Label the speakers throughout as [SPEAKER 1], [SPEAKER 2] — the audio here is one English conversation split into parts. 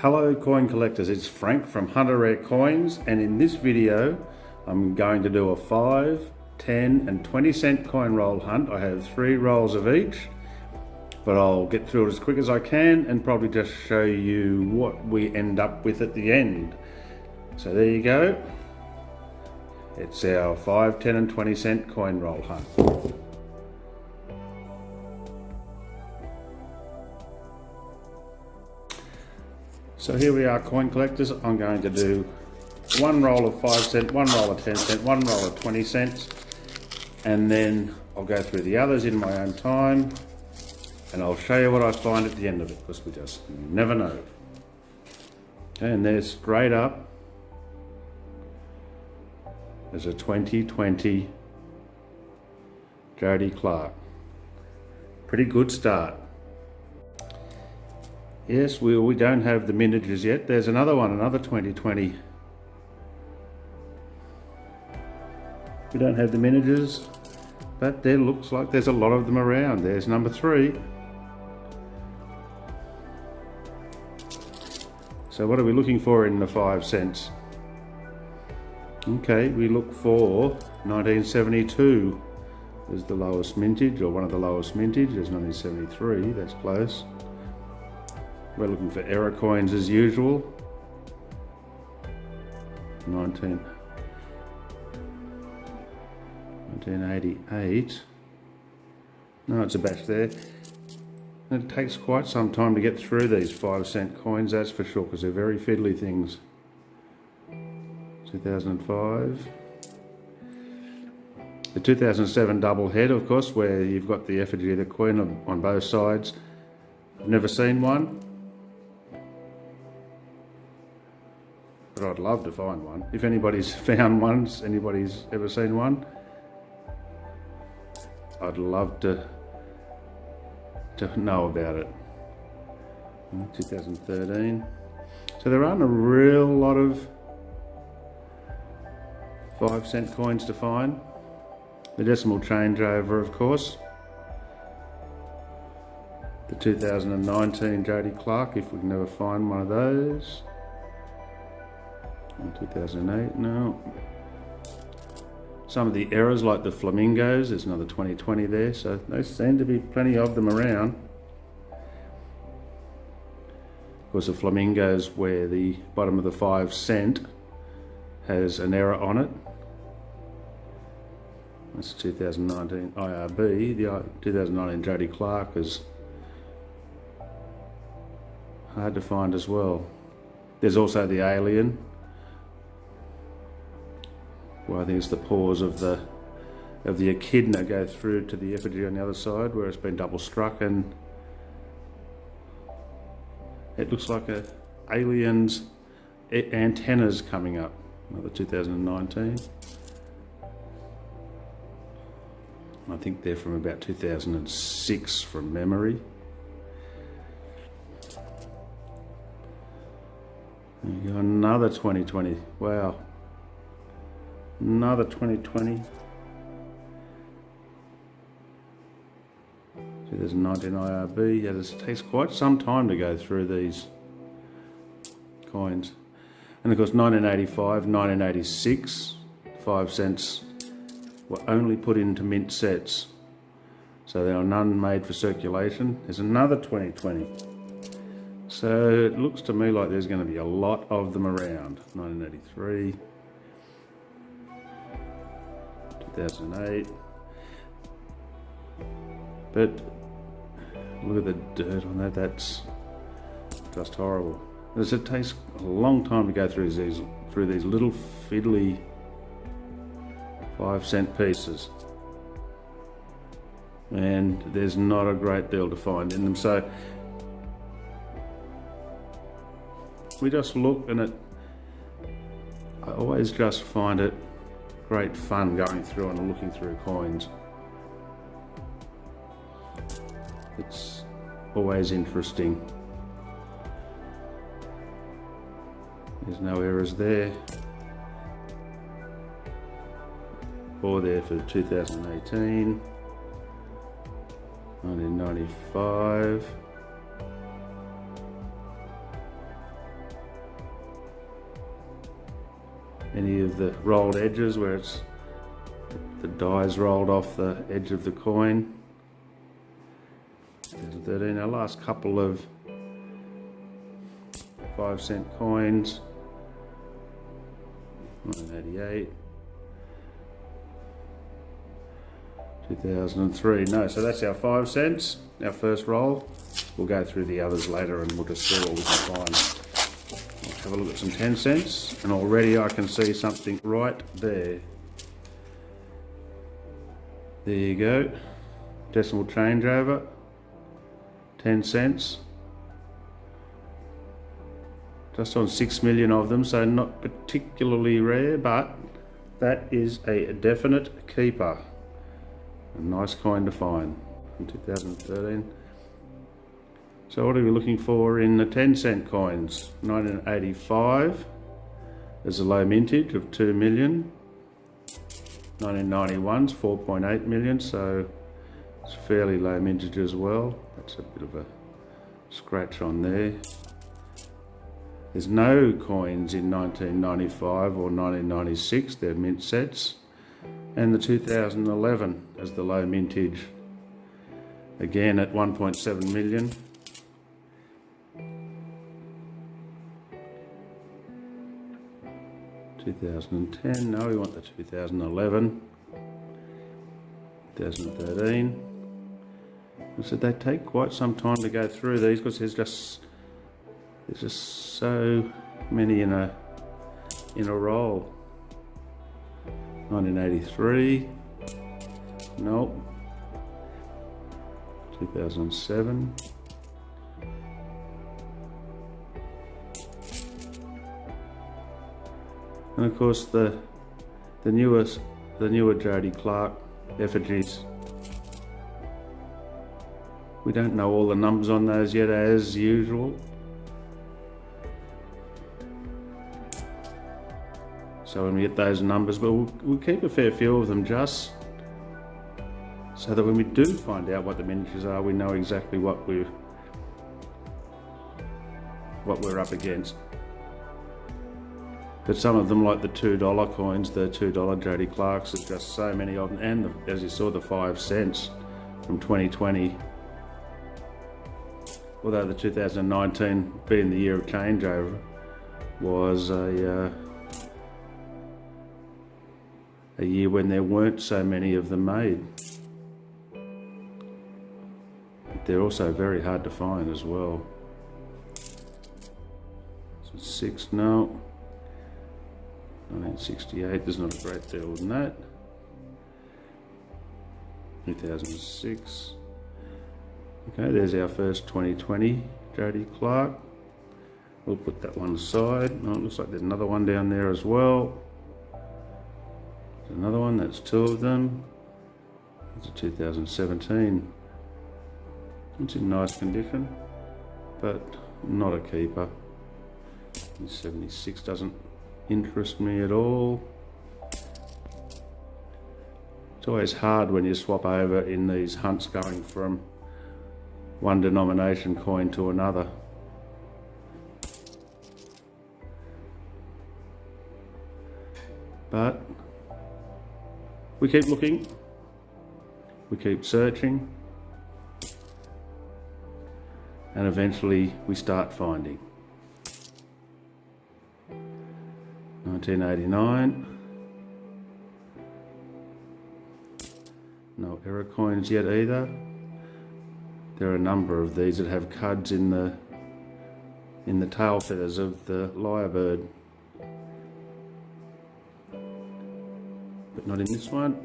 [SPEAKER 1] Hello coin collectors, it's Frank from Hunter Rare Coins, and in this video I'm going to do a 5, 10 and 20 cent coin roll hunt. I have 3 rolls of each, but I'll get through it as quick as I can and probably just show you what we end up with at the end. So there you go. It's our 5, 10 and 20 cent coin roll hunt. So here we are, coin collectors. I'm going to do one roll of 5 cent, one roll of 10 cent, one roll of 20 cents, and then I'll go through the others in my own time, and I'll show you what I find at the end of it, because we just never know. Okay, and there's straight up, there's a 2020 Jody Clark. Pretty good start. Yes, we don't have the mintages yet. There's another one, another 2020. We don't have the mintages, but there looks like there's a lot of them around. There's number 3. So what are we looking for in the 5 cents? Okay, we look for 1972 is the lowest mintage, or one of the lowest mintage. There's 1973, that's close. We're looking for error coins as usual. 1988. No, it's a batch there. And it takes quite some time to get through these 5 cent coins, that's for sure, because they're very fiddly things. 2005. The 2007 double head, of course, where you've got the effigy of the Queen on both sides. I've never seen one, but I'd love to find one. If anybody's found one, anybody's ever seen one, I'd love to know about it. 2013. So there aren't a real lot of 5 cent coins to find. The decimal changeover, of course. The 2019 Jody Clark, if we can ever find one of those. 2008, no. Some of the errors, like the flamingos, there's another 2020 there, so there seem to be plenty of them around. Of course, the flamingos, where the bottom of the 5 cent has an error on it. That's 2019 IRB. The 2019 Jody Clark is hard to find as well. There's also the alien. Well, I think it's the paws of the echidna go through to the effigy on the other side, where it's been double struck, and it looks like a alien's antennas coming up. Another 2019. I think they're from about 2006 from memory. There you go, another 2020. Wow. Another 2020. 2019 IRB. Yeah, this takes quite some time to go through these coins. And of course 1985, 1986, 5 cents were only put into mint sets. So there are none made for circulation. There's another 2020. So it looks to me like there's going to be a lot of them around. 1983. 2008. But look at the dirt on that, that's just horrible. As it takes a long time to go through these little fiddly 5 cent pieces, and there's not a great deal to find in them. So we just look, and I always just find it great fun going through and looking through coins. It's always interesting. There's no errors there. Or there for 2018. 1995. any of the rolled edges where the die's rolled off the edge of the coin. 2013, our last couple of 5-cent coins. 1988. 2003. No, so that's our 5 cents, our first roll. We'll go through the others later and we'll just see what we can find. Let's have a look at some 10 cents, and already I can see something right there. There you go. Decimal changeover. 10 cents. Just on 6 million of them, so not particularly rare, but that is a definite keeper. A nice coin to find in 2013. So what are we looking for in the 10-cent coins? 1985 is a low mintage of 2 million. 1991's 4.8 million, so it's fairly low mintage as well. That's a bit of a scratch on there. There's no coins in 1995 or 1996, they're mint sets. And the 2011 as the low mintage, again at 1.7 million. $2010, no, we want the 2011. 2013. So they take quite some time to go through these because there's just so many in a roll. 1983. Nope. 2007. And of course the newer Jody Clark effigies. We don't know all the numbers on those yet, as usual. So when we get those numbers, but we'll keep a fair few of them just so that when we do find out what the miniatures are, we know exactly what we're up against. But some of them, like the $2 coins, the $2 Jody Clarks, there's just so many of them, and as you saw, the 5 cents from 2020. Although the 2019, being the year of changeover, was a year when there weren't so many of them made. But they're also very hard to find as well. So 6 now. 1968, there's not a great deal in that. 2006. Okay, there's our first 2020 Jody Clark. We'll put that one aside. Oh, it looks like there's another one down there as well. There's another one, that's 2 of them. It's a 2017. It's in nice condition, but not a keeper. 76 doesn't interest me at all. It's always hard when you swap over in these hunts going from one denomination coin to another. But we keep looking, we keep searching, and eventually we start finding. 1989. No error coins yet either. There are a number of these that have cuds in the tail feathers of the lyrebird, but not in this one.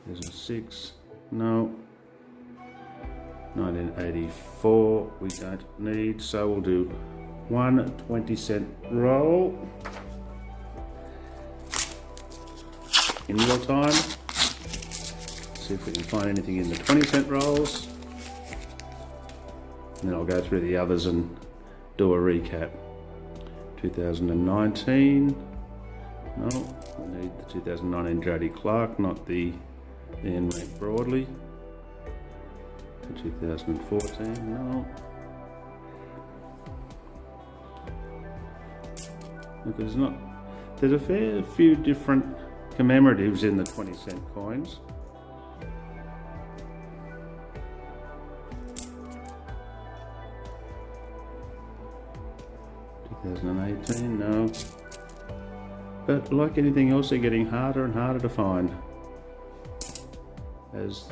[SPEAKER 1] There's a 6. No. 1984 we don't need, so we'll do one 20-cent roll in real time. See if we can find anything in the 20-cent rolls, and then I'll go through the others and do a recap. 2019. No, I need the 2019 Jody Clark, not the N-rank Broadly. 2014. No. Because there's a fair few different commemoratives in the 20-cent coins. $2018, no. But like anything else, they're getting harder and harder to find as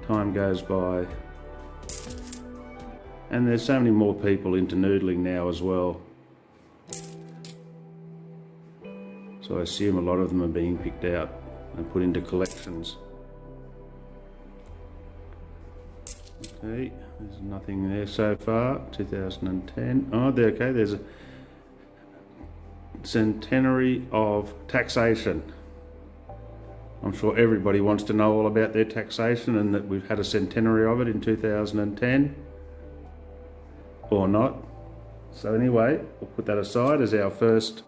[SPEAKER 1] time goes by. And there's so many more people into noodling now as well. So I assume a lot of them are being picked out and put into collections. Okay, there's nothing there so far. 2010. Oh, there. Okay, there's a centenary of taxation. I'm sure everybody wants to know all about their taxation and that we've had a centenary of it in 2010. Or not. So anyway, we'll put that aside as our first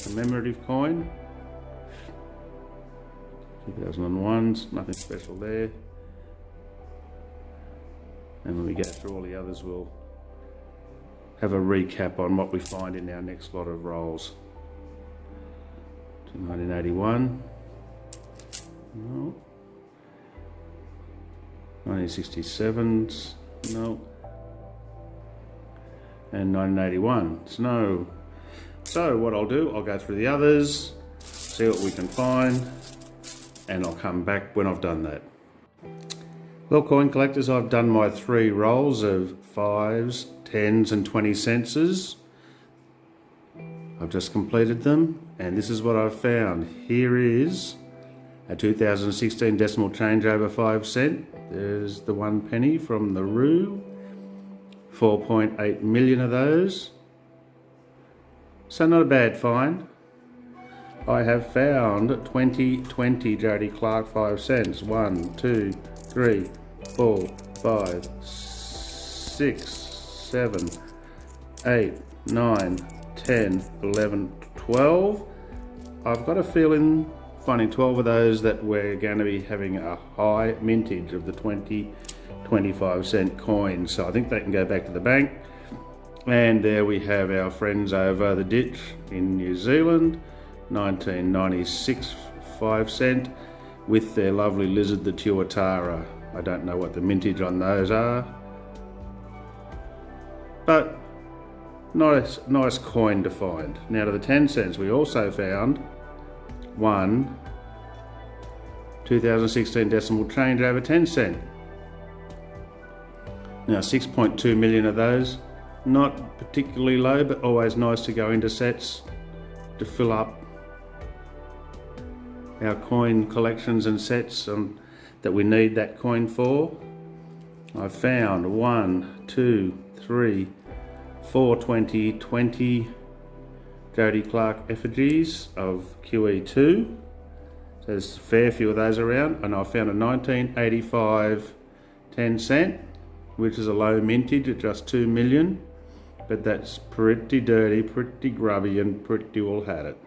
[SPEAKER 1] commemorative coin. 2001's, nothing special there. And when we go through all the others, we'll have a recap on what we find in our next lot of rolls. 1981. No. 1967's, no. And 1981's, no. So what I'll do, I'll go through the others, see what we can find, and I'll come back when I've done that. Well, coin collectors, I've done my 3 rolls of 5s, 10s and 20 cents. I've just completed them, and this is what I've found. Here is a 2016 decimal change over 5 cent. There's the 1 penny from the Roo. 4.8 million of those. So not a bad find. I have found 2020 Jody Clark 5 cents. 1, 2, 3, 4, 5, 6, 7, 8, 9, 10, 11, 12. I've got a feeling finding 12 of those that we're going to be having a high mintage of the 20, 25 cent coins. So I think they can go back to the bank. And there we have our friends over the ditch in New Zealand, 1996 5 cent with their lovely lizard, the Tuatara. I don't know what the mintage on those are, but nice coin to find. Now to the 10 cents, we also found one 2016 decimal change over 10 cent. Now 6.2 million of those, not particularly low, but always nice to go into sets to fill up our coin collections and sets that we need that coin for. I found 1, 2, 3, 4 2020 Jody Clark effigies of QE2. So there's a fair few of those around, and I found a 1985 10 cent, which is a low mintage at just 2 million, but that's pretty dirty, pretty grubby, and pretty well had it.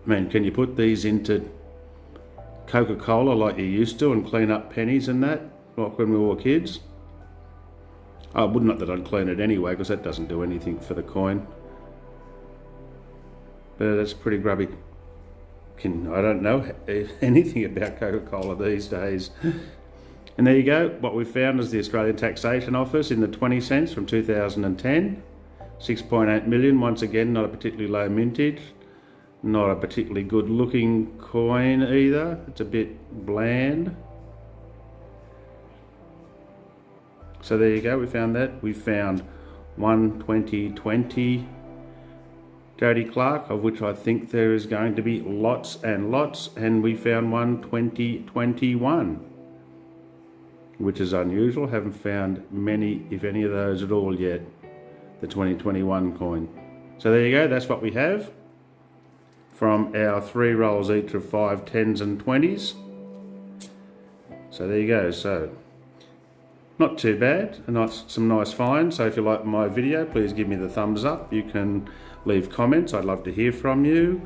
[SPEAKER 1] I mean, can you put these into Coca-Cola like you used to and clean up pennies and that, like when we were kids? I would not that I'd clean it anyway, because that doesn't do anything for the coin. But that's pretty grubby. I don't know anything about Coca-Cola these days. And there you go. What we found is the Australian Taxation Office in the 20 cents from 2010. 6.8 million, once again, not a particularly low mintage. Not a particularly good looking coin either. It's a bit bland. So there you go, we found that. We found one 2020 Jody Clark, of which I think there is going to be lots and lots, and we found one 2021, which is unusual. Haven't found many, if any of those at all yet, the 2021 coin. So there you go, that's what we have from our 3 rolls each of 5, 10s and 20s. So there you go. So not too bad, some nice finds. So if you like my video, please give me the thumbs up. You can leave comments, I'd love to hear from you.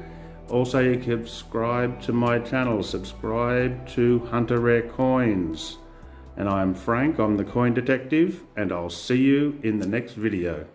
[SPEAKER 1] Also, you can subscribe to my channel, subscribe to Hunter Rare Coins. And I'm Frank, I'm the Coin Detective, and I'll see you in the next video.